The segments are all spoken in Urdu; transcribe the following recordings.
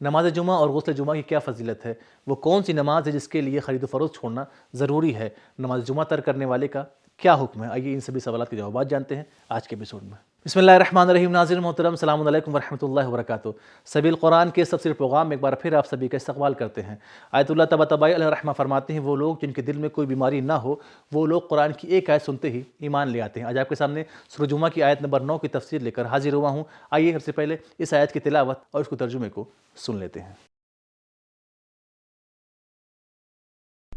نماز جمعہ اور غسل جمعہ کی کیا فضیلت ہے؟ وہ کون سی نماز ہے جس کے لیے خرید و فروخت چھوڑنا ضروری ہے؟ نماز جمعہ ترک کرنے والے کا کیا حکم ہے؟ آئیے ان سبھی سوالات کے جوابات جانتے ہیں آج کے ایپیسوڈ میں۔ بسم اللہ الرحمن الرحیم۔ ناظرین محترم، السلام علیکم ورحمۃ اللہ وبرکاتہ۔ سبیل قرآن کے تفسیر پروگرام میں ایک بار پھر آپ سبھی کا استقبال کرتے ہیں۔ آیت اللہ طباطبائی علیہ الرحمہ فرماتے ہیں، وہ لوگ جن کے دل میں کوئی بیماری نہ ہو، وہ لوگ قرآن کی ایک آیت سنتے ہی ایمان لے آتے ہیں۔ آج آپ کے سامنے سورہ جمعہ کی آیت نمبر 9 کی تفسیر لے کر حاضر ہوا ہوں۔ آئیے سب سے پہلے اس آیت کی تلاوت اور اس کو ترجمے کو سن لیتے ہیں۔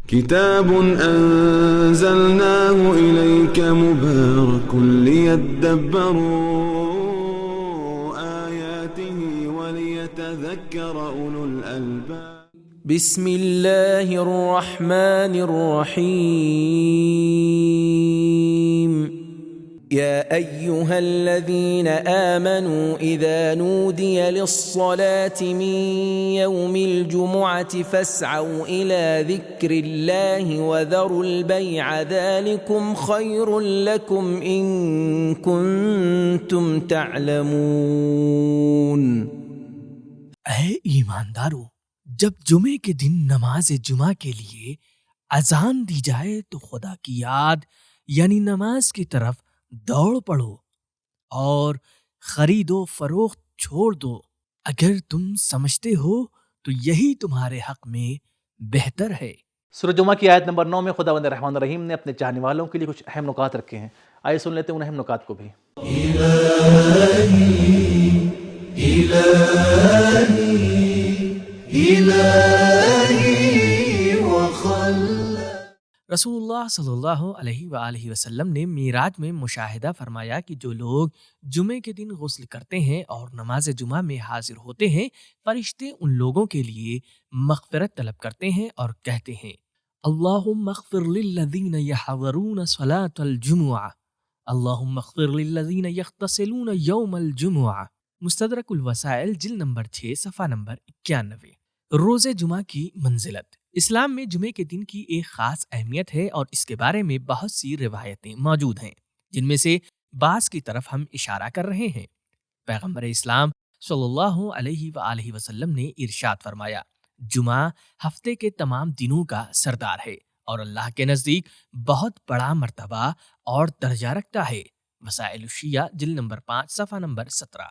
كتاب أنزلناه إليك مبارك ليدبروا آياته وليتذكر أولو الألباب بسم الله الرحمن الرحيم يا أيها الذين آمنوا إذا نودي للصلاة من يوم الجمعة فاسعوا إلى ذكر الله وذروا البيع ذلكم خير لكم إن كنتم تعلمون۔ اے ایماندارو، جب جمعے کے دن نماز جمعہ کے لیے اذان دی جائے تو خدا کی یاد یعنی نماز کی طرف دوڑ پڑو اور خرید و فروخت چھوڑ دو۔ اگر تم سمجھتے ہو تو یہی تمہارے حق میں بہتر ہے۔ سورہ جمعہ کی آیت نمبر 9 میں خداوند الرحمن الرحیم نے اپنے چاہنے والوں کے لیے کچھ اہم نکات رکھے ہیں۔ آئیے سن لیتے ہیں ان اہم نکات کو بھی۔ رسول اللہ صلی اللہ علیہ وآلہ وسلم نے معراج میں مشاہدہ فرمایا کہ جو لوگ جمعے کے دن غسل کرتے ہیں اور نماز جمعہ میں حاضر ہوتے ہیں، فرشتے ان لوگوں کے لیے مغفرت طلب کرتے ہیں اور کہتے ہیں، اللہم اغفر للذین یحضرون صلاة الجمعہ، اللہم اغفر للذین یغتسلون یوم الجمعہ۔ مستدرک الوسائل جلد نمبر 6 صفحہ نمبر 91۔ روزہ جمعہ کی منزلت۔ اسلام میں جمعے کے دن کی ایک خاص اہمیت ہے اور اس کے بارے میں بہت سی روایتیں موجود ہیں، جن میں سے بعض کی طرف ہم اشارہ کر رہے ہیں۔ پیغمبر اسلام صلی اللہ علیہ وآلہ وسلم نے ارشاد فرمایا، جمعہ ہفتے کے تمام دنوں کا سردار ہے اور اللہ کے نزدیک بہت بڑا مرتبہ اور درجہ رکھتا ہے۔ وسائل الشیعہ جلد نمبر 5 صفحہ نمبر 17۔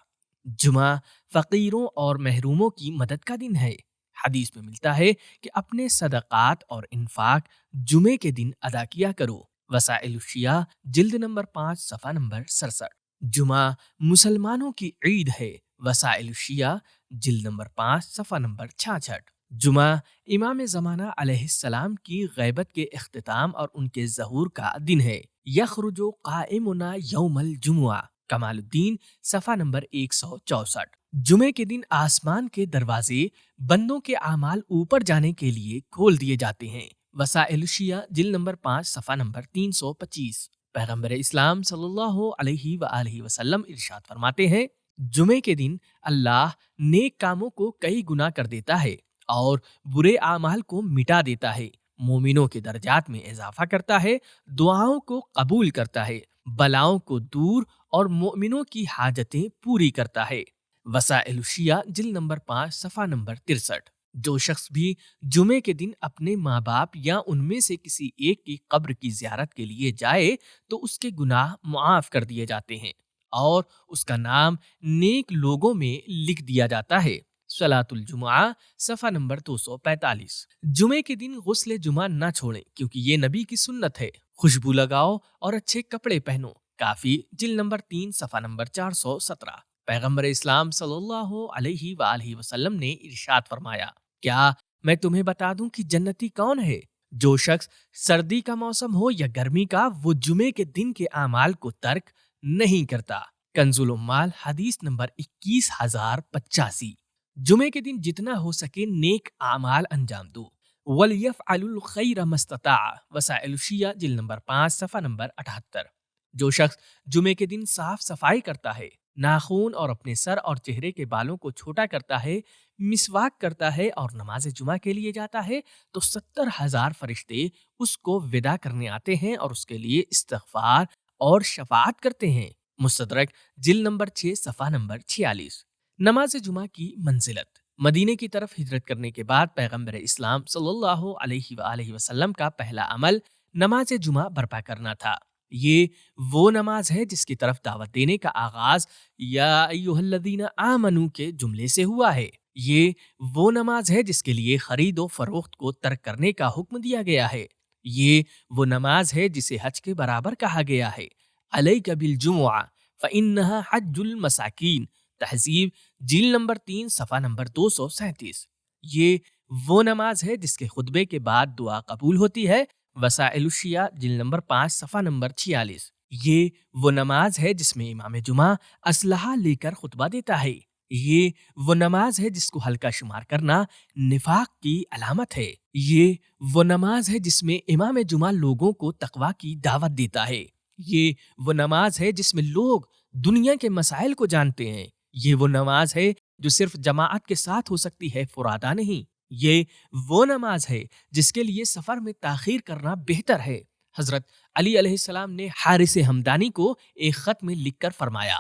جمعہ فقیروں اور محروموں کی مدد کا دن ہے۔ حدیث میں ملتا ہے کہ اپنے صدقات اور انفاق جمعے کے دن ادا کیا کرو۔ وسائل الشیعہ جلد نمبر 5 صفحہ نمبر 67۔ جمعہ مسلمانوں کی عید ہے۔ وسائل الشیعہ جلد نمبر 5 صفحہ نمبر 66۔ جمعہ امام زمانہ علیہ السلام کی غیبت کے اختتام اور ان کے ظہور کا دن ہے۔ یخرج قائمنا یوم الجمعہ، کمال الدین صفحہ نمبر 164۔ جمعے کے دن آسمان کے دروازے بندوں کے اعمال اوپر جانے کے لیے کھول دیے جاتے ہیں۔ وسائل الشیعہ جلد نمبر 5 صفحہ نمبر 325۔ پیغمبر اسلام صلی اللہ علیہ وآلہ وسلم ارشاد فرماتے ہیں، جمعے کے دن اللہ نیک کاموں کو کئی گنا کر دیتا ہے اور برے اعمال کو مٹا دیتا ہے، مومنوں کے درجات میں اضافہ کرتا ہے، دعاؤں کو قبول کرتا ہے، بلاؤں کو دور اور مومنوں کی حاجتیں پوری کرتا ہے۔ وسائل الشیعہ جلد نمبر 5 صفحہ نمبر 63۔ جو شخص بھی جمعے کے دن اپنے ماں باپ یا ان میں سے کسی ایک کی قبر کی زیارت کے لیے جائے تو اس کے گناہ معاف کر دیے جاتے ہیں اور اس کا نام نیک لوگوں میں لکھ دیا جاتا ہے۔ صلاۃ الجمعہ صفحہ نمبر 245۔ جمعے کے دن غسل جمعہ نہ چھوڑیں کیونکہ یہ نبی کی سنت ہے۔ خوشبو لگاؤ اور اچھے کپڑے پہنو، کافی جلد نمبر 3 صفحہ نمبر 417۔ پیغمبر اسلام صلی اللہ علیہ وآلہ وسلم نے ارشاد فرمایا، کیا میں تمہیں بتا دوں کہ جنتی کون ہے؟ جو شخص سردی کا موسم ہو یا گرمی کا، وہ جمعے کے دن کے اعمال کو ترک نہیں کرتا۔ کنز العمال حدیث نمبر 21085۔ جمعے کے دن جتنا ہو سکے نیک اعمال انجام دو۔ وَلْيَفْعَلُ الْخَيْرَ مَا اسْتَطَاعَ، وسائل الشیعہ جلد نمبر 5 صفحہ نمبر 78۔ جو شخص جمعے کے دن صاف صفائی کرتا ہے، ناخون اور اپنے سر اور چہرے کے بالوں کو چھوٹا کرتا ہے، مسواک کرتا ہے اور نماز جمعہ کے لیے جاتا ہے تو 70,000 فرشتے اس کو وداع کرنے آتے ہیں اور اس کے لیے استغفار اور شفاعت کرتے ہیں۔ مستدرک جلد نمبر 6 صفحہ نمبر 46۔ نماز جمعہ کی منزلت۔ مدینے کی طرف ہجرت کرنے کے بعد پیغمبر اسلام صلی اللہ علیہ وآلہ وسلم کا پہلا عمل نماز جمعہ برپا کرنا تھا۔ یہ وہ نماز ہے جس کی طرف دعوت دینے کا آغاز یا ایھا الذین آمنو کے جملے سے ہوا ہے۔ یہ وہ نماز ہے جس کے لیے خرید و فروخت کو ترک کرنے کا حکم دیا گیا ہے۔ یہ وہ نماز ہے جسے حج کے برابر کہا گیا ہے۔ علیک بالجمعہ فإنها حج المساکین، تہذیب جلد نمبر 3 صفحہ نمبر 237۔ یہ وہ نماز ہے جس کے خطبے کے بعد دعا قبول ہوتی ہے، وسائل الشیعہ جلد نمبر 5 صفحہ نمبر 46۔ یہ وہ نماز ہے جس میں امام جمعہ اسلحہ لے کر خطبہ دیتا ہے۔ یہ وہ نماز ہے جس کو ہلکا شمار کرنا نفاق کی علامت ہے۔ یہ وہ نماز ہے جس میں امام جمعہ لوگوں کو تقویٰ کی دعوت دیتا ہے۔ یہ وہ نماز ہے جس میں لوگ دنیا کے مسائل کو جانتے ہیں۔ یہ وہ نماز ہے جو صرف جماعت کے ساتھ ہو سکتی ہے، فرادہ نہیں۔ یہ وہ نماز ہے جس کے لیے سفر میں تاخیر کرنا بہتر ہے۔ حضرت علی علیہ السلام نے حارث ہمدانی کو ایک خط میں لکھ کر فرمایا،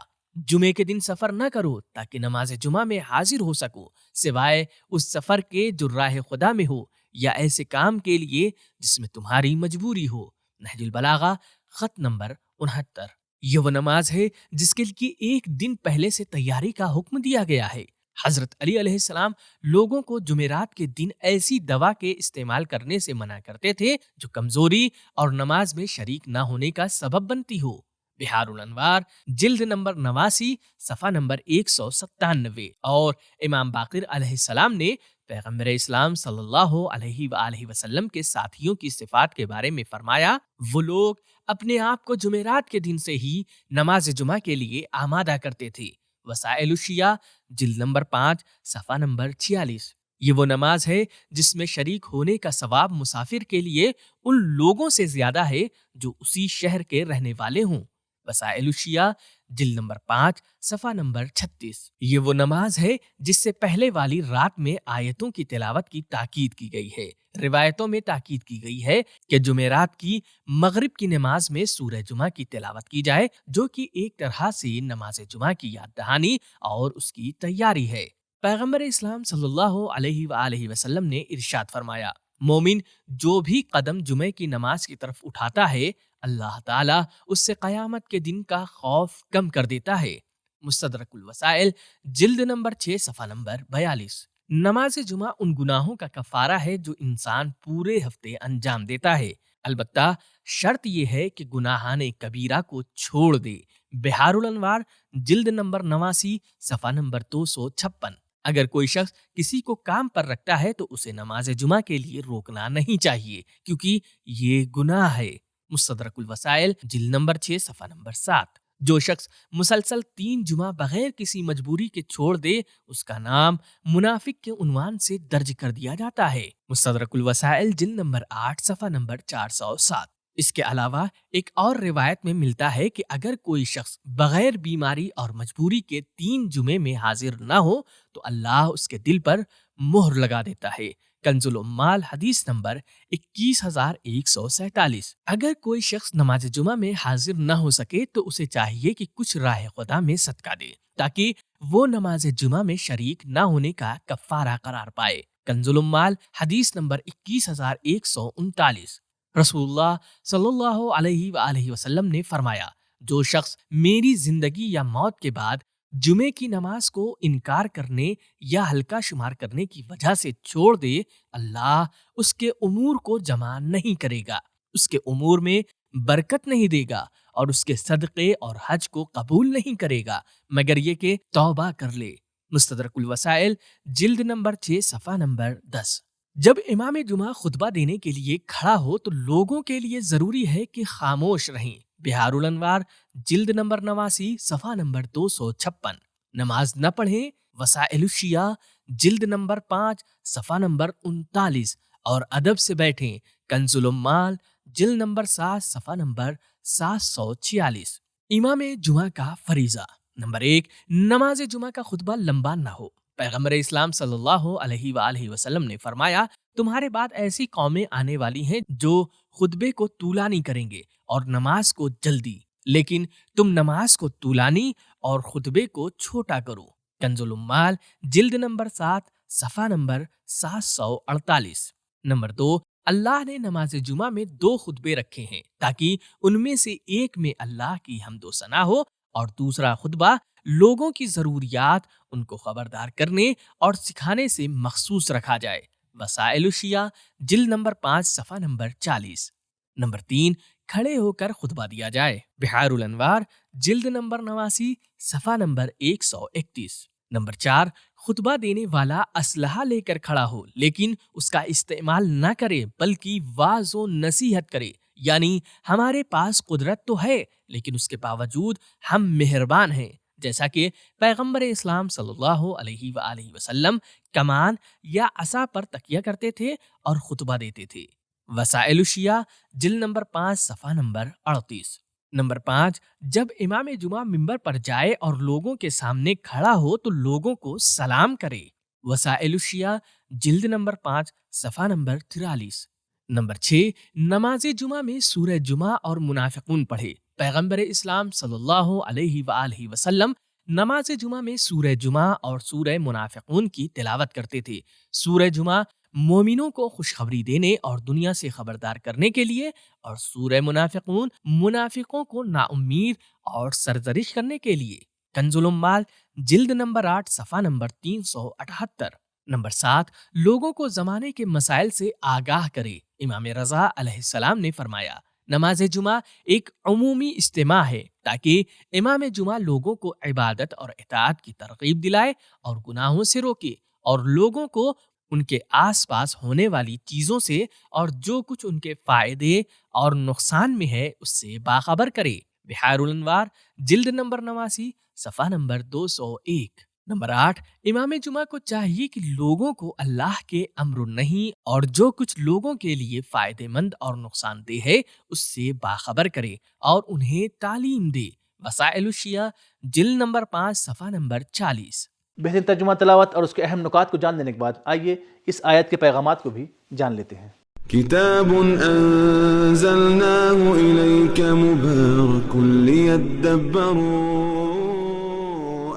جمعے کے دن سفر نہ کرو تاکہ نماز جمعہ میں حاضر ہو سکو، سوائے اس سفر کے جو راہ خدا میں ہو یا ایسے کام کے لیے جس میں تمہاری مجبوری ہو۔ نہج البلاغہ خط نمبر 69۔ یہ وہ نماز ہے جس کے لیے ایک دن پہلے سے تیاری کا حکم دیا گیا ہے۔ حضرت علی علیہ السلام لوگوں کو جمعرات کے دن ایسی دوا کے استعمال کرنے سے منع کرتے تھے جو کمزوری اور نماز میں شریک نہ ہونے کا سبب بنتی ہو۔ بہار الانوار جلد نمبر 89 صفحہ نمبر 197۔ اور امام باقر علیہ السلام نے پیغمبر اسلام صلی اللہ علیہ وآلہ وسلم کے ساتھیوں کی صفات کے بارے میں فرمایا، وہ لوگ اپنے آپ کو جمعرات کے دن سے ہی نماز جمعہ کے لیے آمادہ کرتے تھے۔ وسائل الشیعہ جلد نمبر 5 صفحہ نمبر 46۔ یہ وہ نماز ہے جس میں شریک ہونے کا ثواب مسافر کے لیے ان لوگوں سے زیادہ ہے جو اسی شہر کے رہنے والے ہوں۔ وسائل الشیعہ جلد نمبر 5 صفحہ نمبر 36۔ یہ وہ نماز ہے جس سے پہلے والی رات میں آیتوں کی تلاوت کی تاکید کی گئی ہے۔ روایتوں میں تاکید کی گئی ہے کہ جمعرات کی مغرب کی نماز میں سورہ جمعہ کی تلاوت کی جائے، جو کہ ایک طرح سے نماز جمعہ کی یاد دہانی اور اس کی تیاری ہے۔ پیغمبر اسلام صلی اللہ علیہ وآلہ وسلم نے ارشاد فرمایا، مومن جو بھی قدم جمعے کی نماز کی طرف اٹھاتا ہے، اللہ تعالیٰ اس سے قیامت کے دن کا خوف کم کر دیتا ہے۔ مستدرک الوسائل جلد نمبر 6 صفحہ نمبر 42۔ نماز جمعہ ان گناہوں کا کفارہ ہے جو انسان پورے ہفتے انجام دیتا ہے، البتہ شرط یہ ہے کہ گناہان کبیرہ کو چھوڑ دے۔ بہار الانوار جلد نمبر 89 صفحہ نمبر 256۔ اگر کوئی شخص کسی کو کام پر رکھتا ہے تو اسے نماز جمعہ کے لیے روکنا نہیں چاہیے، کیونکہ یہ گناہ ہے۔ مستدرک الوسائل جلد نمبر 6 صفحہ نمبر 7۔ جو شخص مسلسل 3 جمعہ بغیر کسی مجبوری کے چھوڑ دے، اس کا نام منافق کے عنوان سے درج کر دیا جاتا ہے۔ مستدرک الوسائل جلد نمبر 8 صفحہ نمبر 407۔ اس کے علاوہ ایک اور روایت میں ملتا ہے کہ اگر کوئی شخص بغیر بیماری اور مجبوری کے 3 جمعے میں حاضر نہ ہو تو اللہ اس کے دل پر مہر لگا دیتا ہے۔ کنز العمال حدیث نمبر 21147۔ اگر کوئی شخص نماز جمعہ میں حاضر نہ ہو سکے تو اسے چاہیے کہ کچھ راہ خدا میں صدقہ دے تاکہ وہ نماز جمعہ میں شریک نہ ہونے کا کفارہ قرار پائے۔ کنز العمال حدیث نمبر 21139۔ رسول اللہ صلی اللہ علیہ وآلہ وسلم نے فرمایا، جو شخص میری زندگی یا موت کے بعد جمعے کی نماز کو انکار کرنے یا ہلکا شمار کرنے کی وجہ سے چھوڑ دے، اللہ اس کے امور کو جمع نہیں کرے گا، اس کے امور میں برکت نہیں دے گا اور اس کے صدقے اور حج کو قبول نہیں کرے گا مگر یہ کہ توبہ کر لے۔ مستدرک الوسائل جلد نمبر 6 صفحہ نمبر 10۔ جب امام جمعہ خطبہ دینے کے لیے کھڑا ہو تو لوگوں کے لیے ضروری ہے کہ خاموش رہیں۔ بہار الانوار جلد نمبر 89 صفحہ نمبر 256۔ نماز نہ پڑھیں۔ وسائل الشیعہ جلد نمبر 5 صفحہ نمبر 39۔ اور ادب سے بیٹھیں۔ کنز العمال جلد نمبر 7 صفحہ نمبر 746۔ امام جمعہ کا فریضہ۔ نمبر 1، نماز جمعہ کا خطبہ لمبا نہ ہو۔ پیغمبر اسلام صلی اللہ علیہ وآلہ وسلم نے فرمایا، تمہارے بعد ایسی قومیں آنے والی ہیں جو خطبے کو طولانی کریں گے اور نماز کو جلدی، لیکن تم نماز کو طولانی اور خطبے کو چھوٹا کرو۔ کنز العمال جلد نمبر 7 صفحہ نمبر 748۔ نمبر 2، اللہ نے نماز جمعہ میں 2 خطبے رکھے ہیں تاکہ ان میں سے ایک میں اللہ کی حمد و ثنا ہو اور دوسرا خطبہ لوگوں کی ضروریات ان کو خبردار کرنے اور سکھانے سے مخصوص رکھا جائے۔ وسائل الشیعہ جلد نمبر 5 صفحہ نمبر 40۔ نمبر 3، کھڑے ہو کر خطبہ دیا جائے۔ بحار الانوار جلد نمبر 89 صفحہ نمبر 131۔ نمبر 4، خطبہ دینے والا اسلحہ لے کر کھڑا ہو لیکن اس کا استعمال نہ کرے بلکہ واعظ و نصیحت کرے، یعنی ہمارے پاس قدرت تو ہے لیکن اس کے باوجود ہم مہربان ہیں، جیسا کہ پیغمبر اسلام صلی اللہ علیہ وآلہ وسلم کمان یا عصا پر تکیہ کرتے تھے اور خطبہ دیتے تھے۔ وسائل الشیعہ جلد نمبر 5 صفحہ نمبر 38۔ نمبر 5، جب امام جمعہ ممبر پر جائے اور لوگوں کے سامنے کھڑا ہو تو لوگوں کو سلام کرے۔ وسائل الشیعہ جلد نمبر 5 صفحہ نمبر 43۔ نمبر 6، نماز جمعہ میں سورہ جمعہ اور منافقون پڑھے۔ پیغمبر اسلام صلی اللہ علیہ وآلہ وسلم نماز جمعہ میں سورہ جمعہ اور سورہ منافقون کی تلاوت کرتے تھے۔ سورہ جمعہ مومنوں کو خوشخبری دینے اور دنیا سے خبردار کرنے کے لیے، اور سورہ منافقون منافقوں کو نا امید اور سرزنش کرنے کے لیے۔ کنز الاموال جلد نمبر 8 صفحہ نمبر 378۔ نمبر 7، لوگوں کو زمانے کے مسائل سے آگاہ کرے۔ امام رضا علیہ السلام نے فرمایا، نماز جمعہ ایک عمومی اجتماع ہے تاکہ امام جمعہ لوگوں کو عبادت اور اطاعت کی ترغیب دلائے اور گناہوں سے روکے، اور لوگوں کو ان کے آس پاس ہونے والی چیزوں سے اور جو کچھ ان کے فائدے اور نقصان میں ہے اس سے باخبر کرے۔ بحار الانوار جلد نمبر 89 صفحہ نمبر 201۔ نمبر 8، امام جمعہ کو چاہیے کہ لوگوں کو اللہ کے امر و نہی اور جو کچھ لوگوں کے لیے فائدہ مند اور نقصان دہ ہے اس سے باخبر کرے اور انہیں تعلیم دے۔ وسائل الشیعہ جلد نمبر 5 صفحہ نمبر 40۔ بہترین ترجمہ تلاوت اور اس کے اہم نکات کو جان لینے کے بعد آئیے اس آیت کے پیغامات کو بھی جان لیتے ہیں۔ كتاب أنزلناه إليك مبارك ليدبروا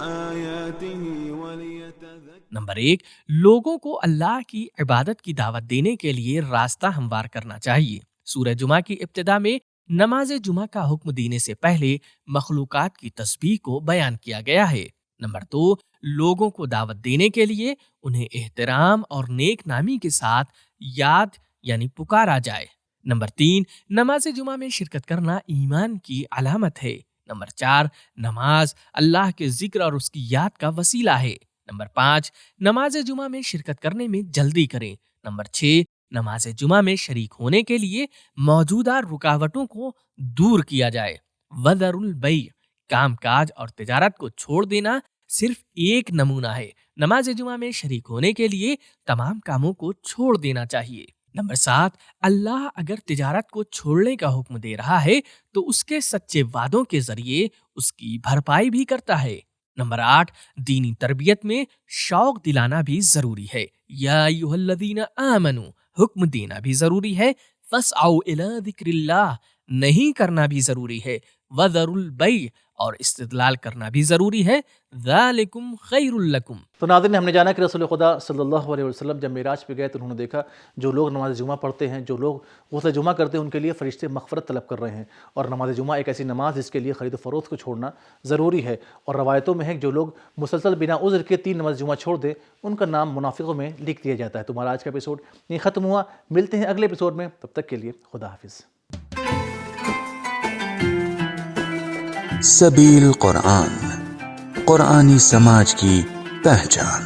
آياته وليتذكروا۔ نمبر 1، لوگوں کو اللہ کی عبادت کی دعوت دینے کے لیے راستہ ہموار کرنا چاہیے۔ سورہ جمعہ کی ابتدا میں نماز جمعہ کا حکم دینے سے پہلے مخلوقات کی تسبیح کو بیان کیا گیا ہے۔ نمبر 2، لوگوں کو دعوت دینے کے لیے انہیں احترام اور نیک نامی کے ساتھ یاد یعنی پکارا جائے۔ نمبر 3، نماز جمعہ میں شرکت کرنا ایمان کی علامت ہے۔ نمبر 4، نماز اللہ کے ذکر اور اس کی یاد کا وسیلہ ہے۔ نمبر 5، نماز جمعہ میں شرکت کرنے میں جلدی کریں۔ نمبر 6، نماز جمعہ میں شریک ہونے کے لیے موجودہ رکاوٹوں کو دور کیا جائے۔ وذر البیع، کام کاج اور تجارت کو چھوڑ دینا صرف ایک نمونہ ہے۔ نماز جمعہ میں شریک ہونے کے لیے تمام کاموں کو چھوڑ دینا چاہیے۔ نمبر 7، اللہ اگر تجارت کو چھوڑنے کا حکم دے رہا ہے تو اس کے سچے وعدوں کے ذریعے اس کی بھرپائی بھی کرتا ہے۔ نمبر 8، دینی تربیت میں شوق دلانا بھی ضروری ہے۔ یا ایھا الذین آمنوا، حکم دینا بھی ضروری ہے۔ فاسعوا الی ذکر اللہ، نہیں کرنا بھی ضروری ہے۔ وذروا البیع، اور استدلال کرنا بھی ضروری ہے۔ ذالکم خیر لکم۔ تو ناظرین، ہم نے جانا کہ رسول خدا صلی اللہ علیہ وسلم جب معراج پہ گئے تو انہوں نے دیکھا جو لوگ نماز جمعہ پڑھتے ہیں، جو لوگ غسل جمعہ کرتے ہیں، ان کے لیے فرشتے مغفرت طلب کر رہے ہیں، اور نماز جمعہ ایک ایسی نماز جس کے لیے خرید و فروخت کو چھوڑنا ضروری ہے، اور روایتوں میں ہے جو لوگ مسلسل بنا عذر کے 3 نماز جمعہ چھوڑ دیں ان کا نام منافقوں میں لکھ دیا جاتا ہے۔ تو ہمارا آج کا ایپیسوڈ یہ ختم ہوا، ملتے ہیں اگلے ایپیسوڈ میں، تب تک کے لیے خدا حافظ۔ سبیل قرآن، قرآنی سماج کی پہچان۔